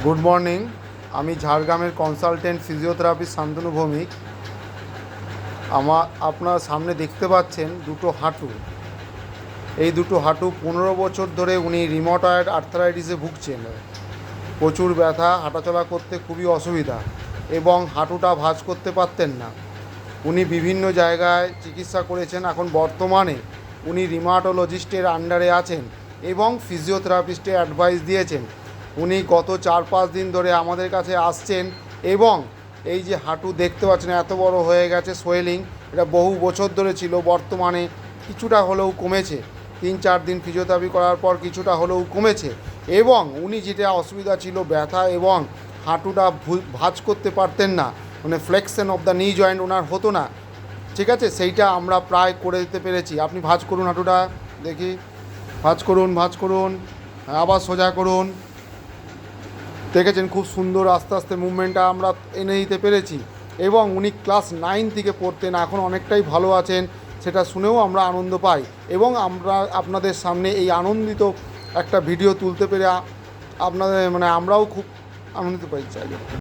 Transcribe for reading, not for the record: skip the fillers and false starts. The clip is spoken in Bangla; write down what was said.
Good morning. আমি ঝাড়গ্রামের কনসালটেন্ট ফিজিওথেরাপিস্ট শান্তনু ভৌমিক। আপনার সামনে দেখতে পাচ্ছেন দুটো হাঁটু। এই দুটো হাঁটু 15 বছর ধরে উনি রিমটয়েড আর্থারাইটিসে ভুগছেন। প্রচুর ব্যথা, হাঁটাচলা করতে খুবই অসুবিধা এবং হাঁটুটা ভাঁজ করতে পারতেন না। উনি বিভিন্ন জায়গায় চিকিৎসা করেছেন। এখন বর্তমানে উনি রিমাটোলজিস্টের আন্ডারে আছেন এবং ফিজিওথেরাপিস্টের অ্যাডভাইস দিয়েছেন। উনি গত 4-5 দিন ধরে আমাদের কাছে আসছেন এবং এই যে হাঁটু দেখতে পাচ্ছেন এত বড় হয়ে গেছে, সোয়েলিং, এটা বহু বছর ধরে ছিল, বর্তমানে কিছুটা হলেও কমেছে। 3-4 দিন ফিজিওথেরাপি করার পর কিছুটা হলেও কমেছে এবং উনি যেটা অসুবিধা ছিল ব্যথা এবং হাঁটুটা ভাঁজ করতে পারতেন না, মানে flexion of the knee joint ওনার হতো না, ঠিক আছে, সেইটা আমরা প্রায় করে দিতে পেরেছি। আপনি ভাঁজ করুন হাঁটুটা, দেখি, ভাঁজ করুন, ভাঁজ করুন, আবার সোজা করুন। দেখেছেন খুব সুন্দর আস্তে আস্তে মুভমেন্টটা আমরা এনে দিতে পেরেছি এবং উনি ক্লাস 9 থেকে পড়তেন, এখন অনেকটাই ভালো আছেন, সেটা শুনেও আমরা আনন্দ পাই এবং আমরা আপনাদের সামনে এই আনন্দিত একটা ভিডিও তুলতে পেরে আপনাদের আমরাও খুব আনন্দিত পাই চাই।